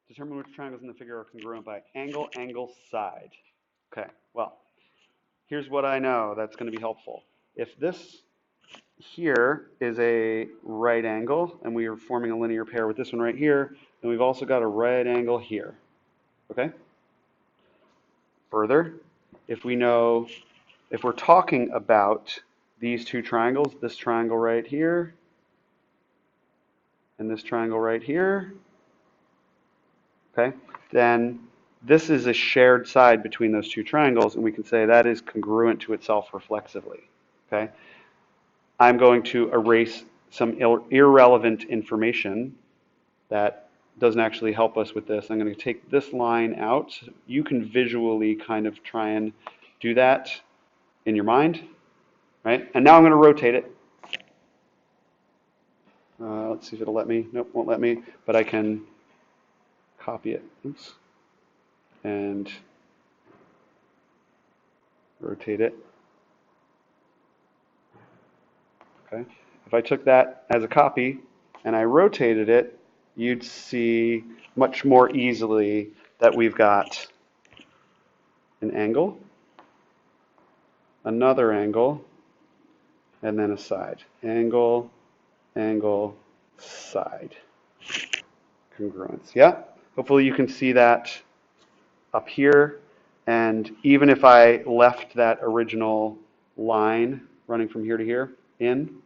Determine which triangles in the figure are congruent by angle, angle, side. Okay, well, here's what I know that's going to be helpful. If this here is a right angle, and we are forming a linear pair with this one right here, then we've also got a right angle here. Okay? Further, if we're talking about these two triangles, this triangle right here, and this triangle right here, okay, then this is a shared side between those two triangles, and we can say that is congruent to itself reflexively. Okay? I'm going to erase some irrelevant information that doesn't actually help us with this. I'm going to take this line out. You can visually kind of try and do that in your mind, right? And now I'm going to rotate it. Let's see if it'll let me. Nope, won't let me. But I can copy it. Oops. And rotate it. Okay. If I took that as a copy and I rotated it, you'd see much more easily that we've got an angle, another angle, and then a side. Angle, angle, side. Congruence. Yeah? Hopefully you can see that up here. And even if I left that original line running from here to here in,